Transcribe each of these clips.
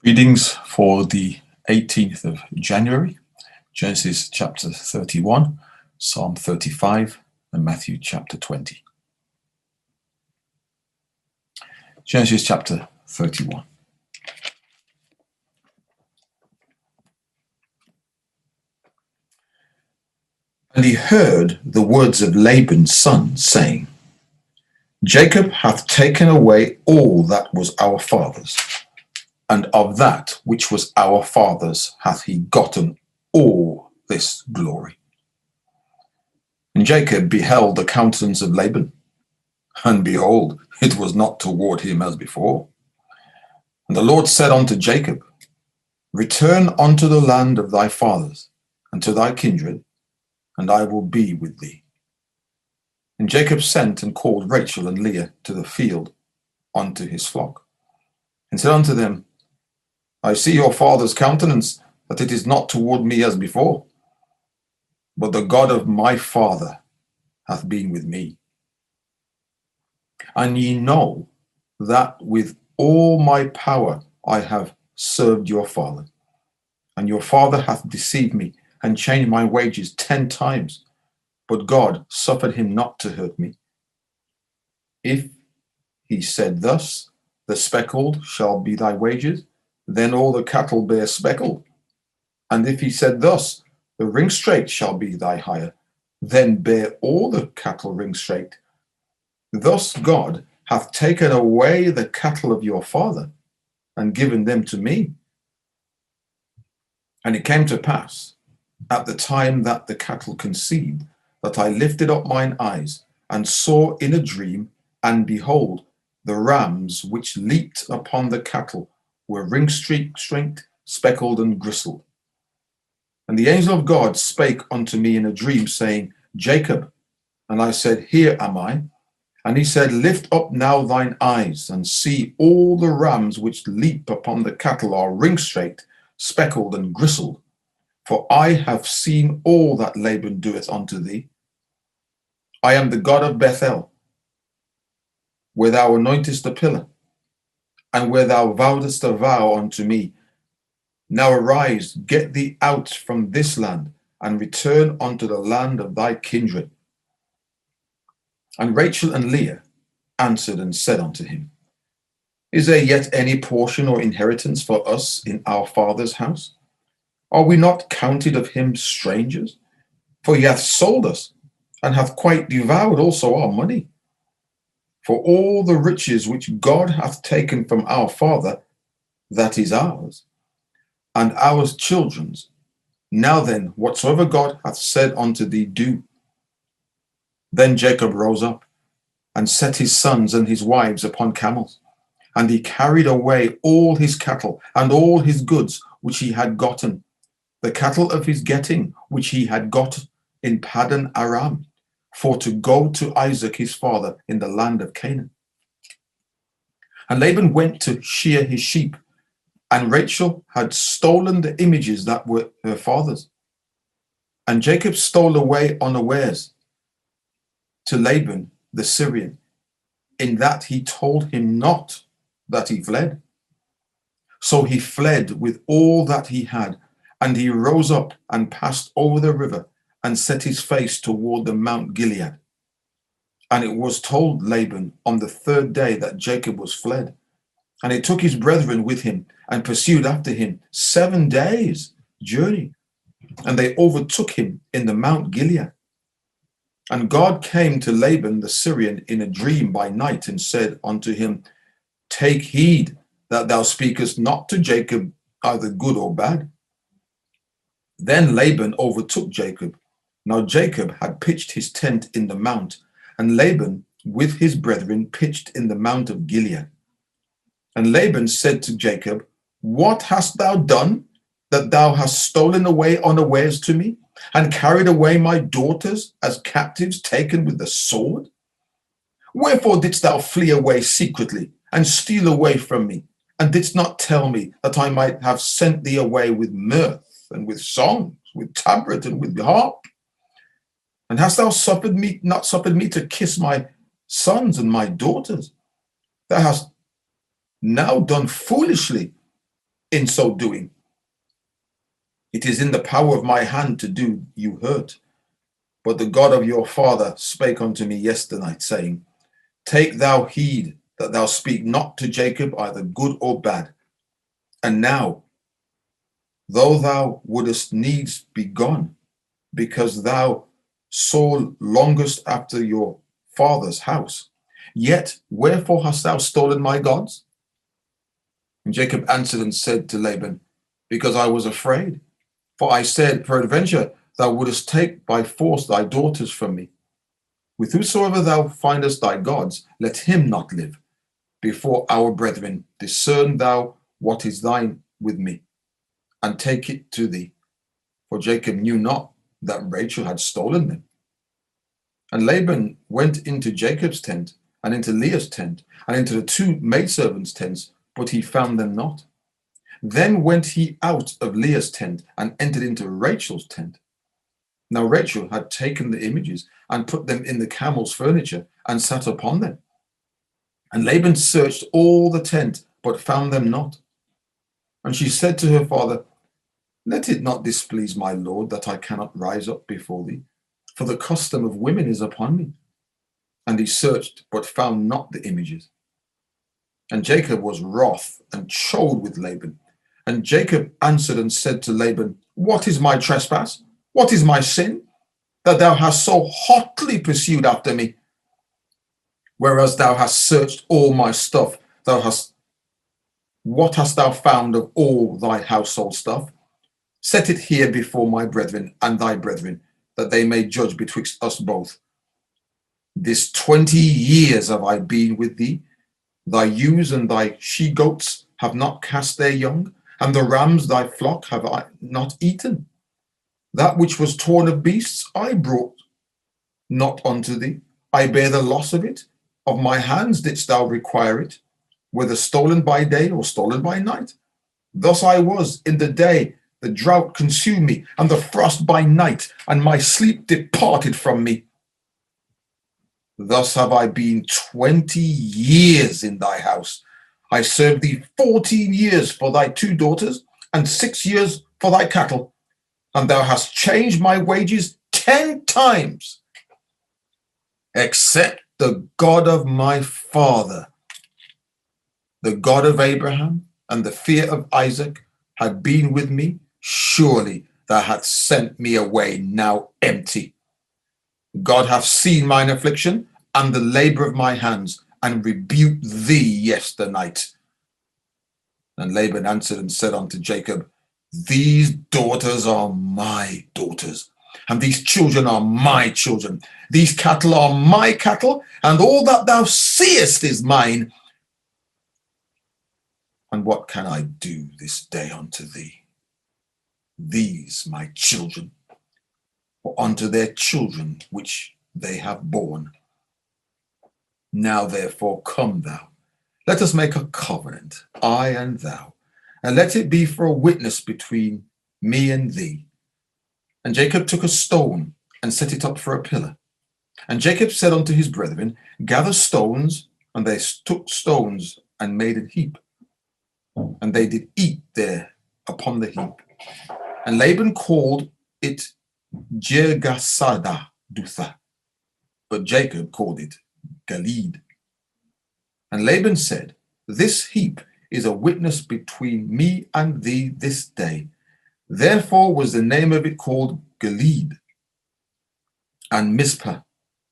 Readings for the 18th of January, Genesis chapter 31, Psalm 35, and Matthew chapter 20. Genesis chapter 31. And he heard the words of Laban's son, saying, Jacob hath taken away all that was our father's, and of that which was our father's hath he gotten all this glory. And Jacob beheld the countenance of Laban, and behold, it was not toward him as before. And the Lord said unto Jacob, Return unto the land of thy fathers, and to thy kindred, and I will be with thee. And Jacob sent and called Rachel and Leah to the field unto his flock, and said unto them, I see your father's countenance, that it is not toward me as before, but the God of my father hath been with me. And ye know that with all my power I have served your father, and your father hath deceived me, and changed my wages 10 times, but God suffered him not to hurt me. If he said thus, the speckled shall be thy wages, then all the cattle bear speckled. And if he said thus, the ringstrait shall be thy hire, then bear all the cattle ringstrait. Thus God hath taken away the cattle of your father, and given them to me. And it came to pass, at the time that the cattle conceived, that I lifted up mine eyes, and saw in a dream, and behold, the rams which leaped upon the cattle were ring-streaked, speckled, and gristled. And the angel of God spake unto me in a dream, saying, Jacob. And I said, Here am I. And he said, Lift up now thine eyes, and see all the rams which leap upon the cattle are ring-streaked, speckled, and gristled. For I have seen all that Laban doeth unto thee. I am the God of Bethel, where thou anointest a pillar, and where thou vowedest a vow unto me. Now arise, get thee out from this land, and return unto the land of thy kindred. And Rachel and Leah answered and said unto him, Is there yet any portion or inheritance for us in our father's house? Are we not counted of him strangers? For he hath sold us, and hath quite devoured also our money. For all the riches which God hath taken from our father, that is ours, and our children's. Now then, whatsoever God hath said unto thee, do. Then Jacob rose up, and set his sons and his wives upon camels, and he carried away all his cattle, and all his goods which he had gotten, the cattle of his getting which he had got in Paddan Aram, for to go to Isaac his father in the land of Canaan. And Laban went to shear his sheep, and Rachel had stolen the images that were her father's. And Jacob stole away unawares to Laban the Syrian, in that he told him not that he fled. So he fled with all that he had, and he rose up and passed over the river, and set his face toward the Mount Gilead. And it was told Laban on the 3rd day that Jacob was fled. And he took his brethren with him, and pursued after him 7 days' journey. And they overtook him in the Mount Gilead. And God came to Laban the Syrian in a dream by night, and said unto him, Take heed that thou speakest not to Jacob either good or bad. Then Laban overtook Jacob. Now Jacob had pitched his tent in the mount, and Laban with his brethren pitched in the mount of Gilead. And Laban said to Jacob, What hast thou done, that thou hast stolen away unawares to me, and carried away my daughters as captives taken with the sword? Wherefore didst thou flee away secretly, and steal away from me, and didst not tell me, that I might have sent thee away with mirth, and with songs, with tabret, and with harp? And hast thou not suffered me to kiss my sons and my daughters? Thou hast now done foolishly. in so doing. It is in the power of my hand to do you hurt. But the God of your father spake unto me yesternight, saying, Take thou heed that thou speak not to Jacob either good or bad. And now, though thou wouldest needs be gone, because thou so longest after your father's house, yet wherefore hast thou stolen my gods? And Jacob answered and said to Laban, Because I was afraid. For I said, Peradventure thou wouldest take by force thy daughters from me. With whosoever thou findest thy gods, let him not live. Before our brethren, discern thou what is thine with me, and take it to thee. For Jacob knew not that Rachel had stolen them. And Laban went into Jacob's tent, and into Leah's tent, and into the two maidservants' tents, but he found them not. Then went he out of Leah's tent, and entered into Rachel's tent. Now Rachel had taken the images, and put them in the camel's furniture, and sat upon them. And Laban searched all the tent, but found them not. And she said to her father, Let it not displease my lord that I cannot rise up before thee, for the custom of women is upon me. And he searched, but found not the images. And Jacob was wroth, and chode with Laban. And Jacob answered and said to Laban, What is my trespass? What is my sin, that thou hast so hotly pursued after me? Whereas thou hast searched all my stuff, what hast thou found of all thy household stuff? Set it here before my brethren and thy brethren, that they may judge betwixt us both. This 20 years have I been with thee. Thy ewes and thy she-goats have not cast their young, and the rams thy flock have I not eaten. That which was torn of beasts I brought not unto thee. I bear the loss of it. Of my hands didst thou require it, whether stolen by day or stolen by night. Thus I was in the day, the drought consumed me, and the frost by night, and my sleep departed from me. Thus have I been 20 years in thy house. I served thee 14 years for thy 2 daughters, and 6 years for thy cattle, and thou hast changed my wages 10 times, except the God of my father, the God of Abraham, and the fear of Isaac had been with me. Surely thou hast sent me away now empty. God hath seen mine affliction and the labor of my hands, and rebuked thee yesternight. And Laban answered and said unto Jacob, These daughters are my daughters, and these children are my children. These cattle are my cattle, and all that thou seest is mine. And what can I do this day unto thee? These my children, or unto their children which they have borne. Now therefore come thou, let us make a covenant, I and thou, and let it be for a witness between me and thee. And Jacob took a stone and set it up for a pillar. And Jacob said unto his brethren, Gather stones. And they took stones and made a heap. And they did eat there upon the heap. And Laban called it Jirgasada-dutha, but Jacob called it Gilead. And Laban said, This heap is a witness between me and thee this day. Therefore was the name of it called Gilead. And Mizpah,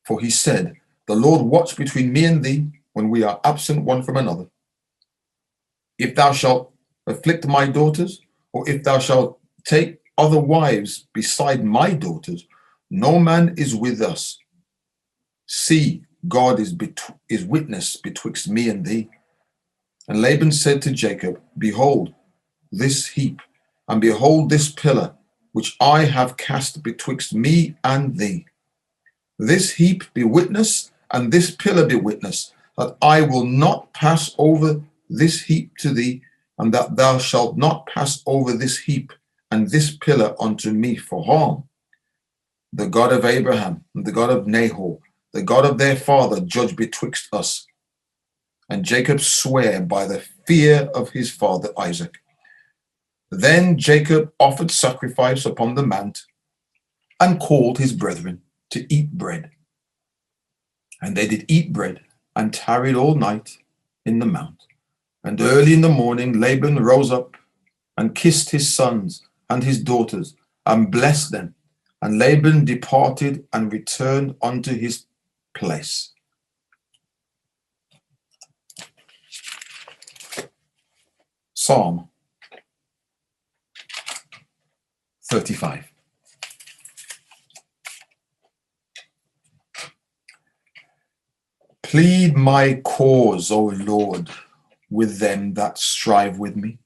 for he said, The Lord watch between me and thee when we are absent one from another. If thou shalt afflict my daughters, or if thou shalt take other wives beside my daughters, no man is with us. See, God is witness betwixt me and thee. And Laban said to Jacob, Behold this heap, and behold this pillar, which I have cast betwixt me and thee. This heap be witness, and this pillar be witness, that I will not pass over this heap to thee, and that thou shalt not pass over this heap and this pillar unto me for harm. The God of Abraham, and the God of Nahor, the God of their father, judge betwixt us. And Jacob sware by the fear of his father Isaac. Then Jacob offered sacrifice upon the mount and called his brethren to eat bread. And they did eat bread and tarried all night in the mount. And early in the morning Laban rose up and kissed his sons and his daughters and blessed them. And Laban departed and returned unto his place. Psalm 35. Plead my cause, O Lord, with them that strive with me.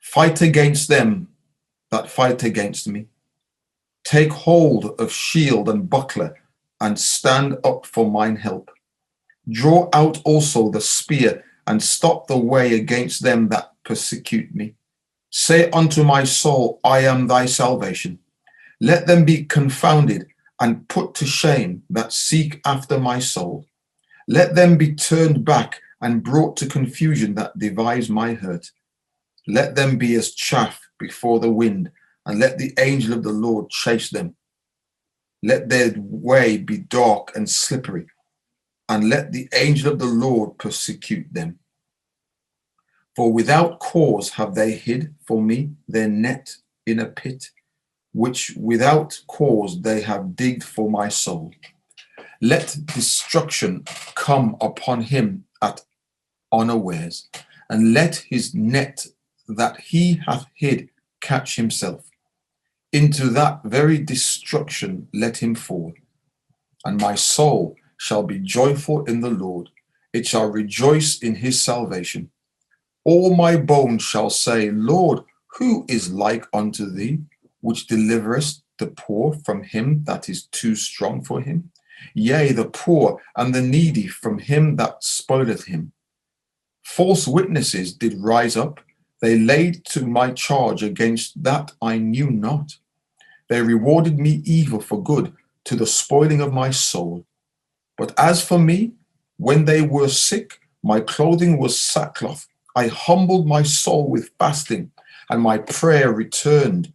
Fight against them that fight against me. Take hold of shield and buckler, and stand up for mine help. Draw out also the spear, and stop the way against them that persecute me. Say unto my soul, I am thy salvation. Let them be confounded and put to shame that seek after my soul. Let them be turned back and brought to confusion that devise my hurt. Let them be as chaff before the wind, and let the angel of the Lord chase them. Let their way be dark and slippery, and let the angel of the Lord persecute them. For without cause have they hid for me their net in a pit, which without cause they have digged for my soul. Let destruction come upon him at unawares, and let his net that he hath hid catch himself. Into that very destruction let him fall. And my soul shall be joyful in the Lord, it shall rejoice in his salvation. All my bones shall say, Lord, who is like unto thee, which deliverest the poor from him that is too strong for him? Yea, the poor and the needy from him that spoileth him. False witnesses did rise up, they laid to my charge against that I knew not. They rewarded me evil for good, to the spoiling of my soul. But as for me, when they were sick, my clothing was sackcloth. I humbled my soul with fasting, and my prayer returned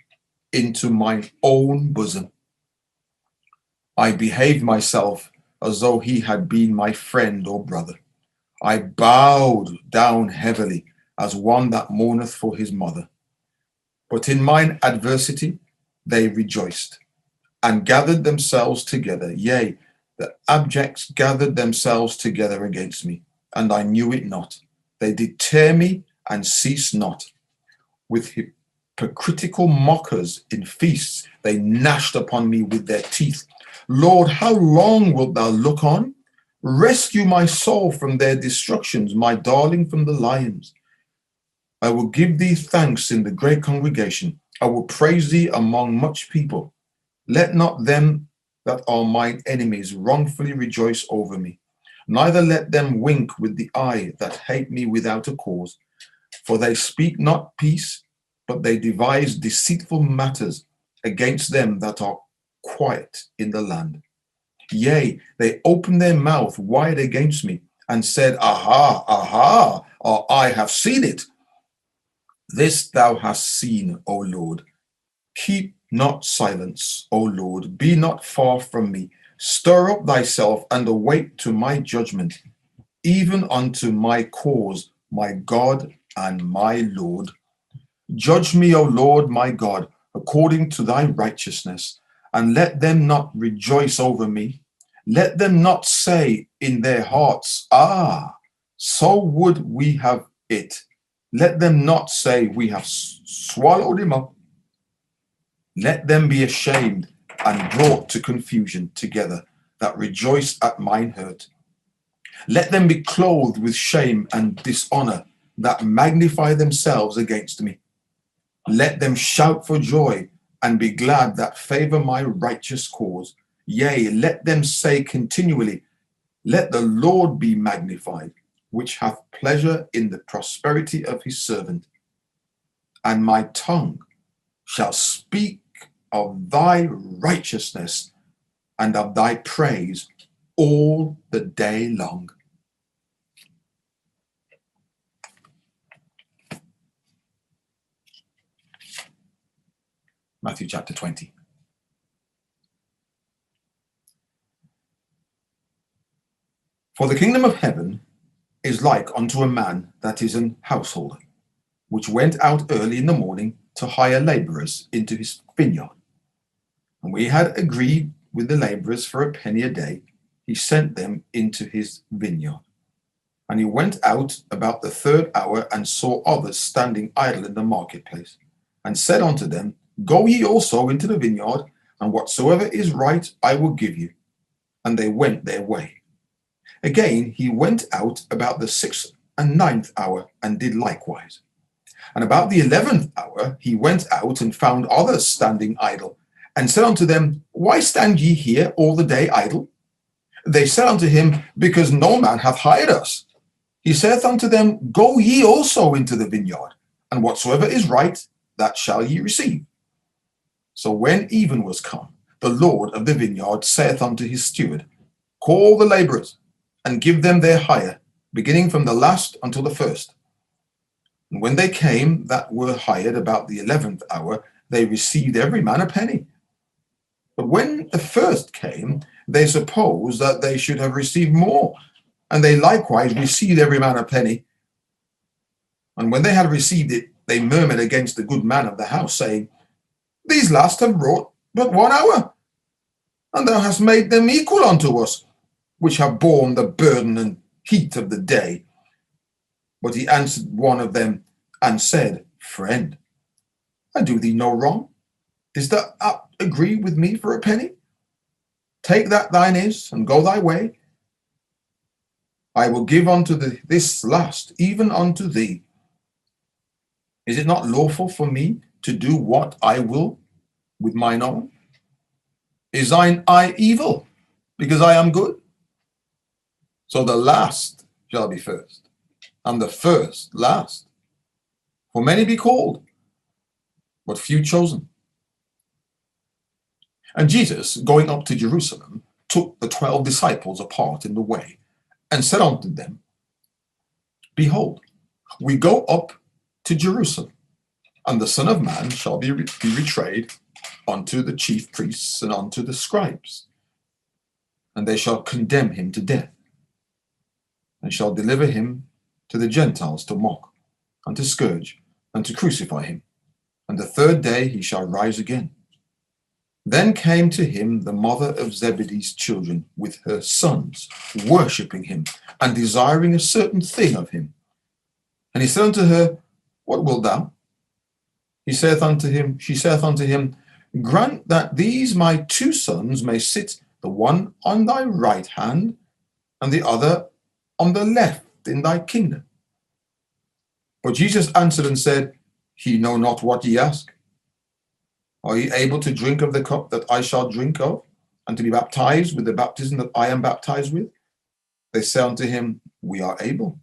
into my own bosom. I behaved myself as though he had been my friend or brother. I bowed down heavily as one that mourneth for his mother. But in mine adversity they rejoiced, and gathered themselves together. Yea, the abjects gathered themselves together against me, and I knew it not. They did tear me and ceased not. With hypocritical mockers in feasts, they gnashed upon me with their teeth. Lord, how long wilt thou look on? Rescue my soul from their destructions, my darling from the lions. I will give thee thanks in the great congregation. I will praise thee among much people. Let not them that are mine enemies wrongfully rejoice over me. Neither let them wink with the eye that hate me without a cause. For they speak not peace, but they devise deceitful matters against them that are quiet in the land. Yea, they opened their mouth wide against me, and said, Aha, aha, or I have seen it. This thou hast seen, O Lord. Keep not silence, O Lord, be not far from me. Stir up thyself and awake to my judgment, even unto my cause, my God and my Lord. Judge me, O Lord, my God, according to thy righteousness, and let them not rejoice over me. Let them not say in their hearts, Ah, so would we have it. Let them not say, We have swallowed him up. Let them be ashamed and brought to confusion together that rejoice at mine hurt. Let them be clothed with shame and dishonor that magnify themselves against me. Let them shout for joy and be glad that favor my righteous cause. Yea, let them say continually, Let the Lord be magnified, which hath pleasure in the prosperity of his servant. And my tongue shall speak of thy righteousness and of thy praise all the day long. Matthew chapter 20. For the kingdom of heaven is like unto a man that is an householder, which went out early in the morning to hire labourers into his vineyard. And when he had agreed with the labourers for a penny a day, he sent them into his vineyard. And he went out about the third hour and saw others standing idle in the marketplace, and said unto them, Go ye also into the vineyard, and whatsoever is right I will give you. And they went their way. Again he went out about the 6th and 9th hour, and did likewise. And about the 11th hour he went out and found others standing idle, and said unto them, Why stand ye here all the day idle? They said unto him, Because no man hath hired us. He saith unto them, Go ye also into the vineyard, and whatsoever is right, that shall ye receive. So when even was come, the Lord of the vineyard saith unto his steward, Call the labourers, and give them their hire, beginning from the last until the first. And when they came that were hired about the 11th hour, they received every man a penny. But when the first came, they supposed that they should have received more, and they likewise received every man a penny. And when they had received it, they murmured against the good man of the house, saying, These last have wrought but 1 hour, and thou hast made them equal unto us, which have borne the burden and heat of the day. But he answered one of them and said, Friend, I do thee no wrong. Didst thou agree with me for a penny? Take that thine is, and go thy way. I will give unto this last, even unto thee. Is it not lawful for me to do what I will with mine own? Is thine eye evil, because I am good? So the last shall be first, and the first last. For many be called, but few chosen. And Jesus, going up to Jerusalem, took the 12 disciples apart in the way, and said unto them, Behold, we go up to Jerusalem, and the Son of Man shall be betrayed unto the chief priests and unto the scribes, and they shall condemn him to death, and shall deliver him to the Gentiles to mock, and to scourge, and to crucify him. And the third day he shall rise again. Then came to him the mother of Zebedee's children with her sons, worshipping him, and desiring a certain thing of him. And he said unto her, What wilt thou? She saith unto him, Grant that these my 2 sons may sit, the one on thy right hand, and the other on the left in thy kingdom. But Jesus answered and said, Ye know not what ye ask. Are ye able to drink of the cup that I shall drink of, and to be baptized with the baptism that I am baptized with? They say unto him, We are able.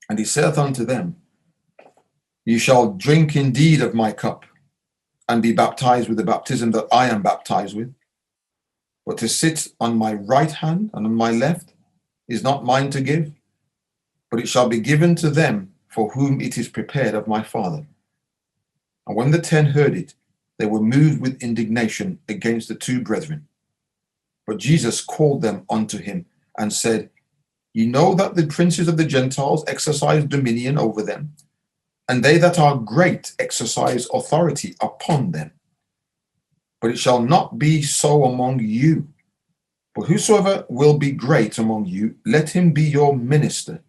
And he saith unto them, Ye shall drink indeed of my cup, and be baptized with the baptism that I am baptized with. But to sit on my right hand and on my left is not mine to give, but it shall be given to them for whom it is prepared of my Father. And when the 10 heard it, they were moved with indignation against the 2 brethren. But Jesus called them unto him and said, Ye know that the princes of the Gentiles exercise dominion over them, and they that are great exercise authority upon them. But it shall not be so among you. But whosoever will be great among you, let him be your minister.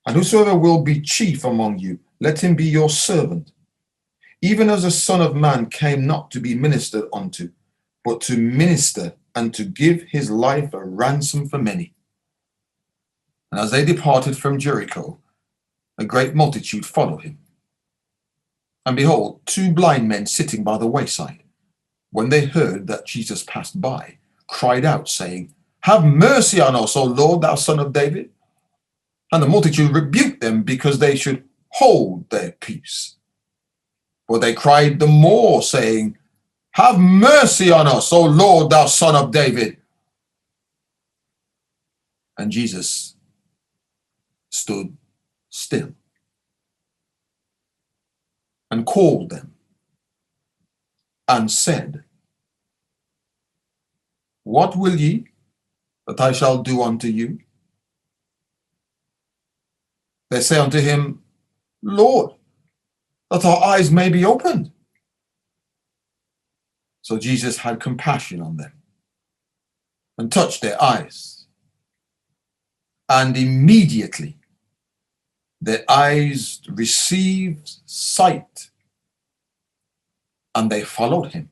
And whosoever will be chief among you, let him be your servant. Even as the Son of Man came not to be ministered unto, but to minister and to give his life a ransom for many. And as they departed from Jericho, a great multitude followed him. And behold, 2 blind men sitting by the wayside, when they heard that Jesus passed by, cried out, saying, Have mercy on us, O Lord, thou Son of David. And the multitude rebuked them, because they should hold their peace. But they cried the more, saying, Have mercy on us, O Lord, thou Son of David. And Jesus stood still and called them, and said, What will ye that I shall do unto you? They say unto him, Lord, that our eyes may be opened. So Jesus had compassion on them and touched their eyes. And immediately their eyes received sight, and they followed him.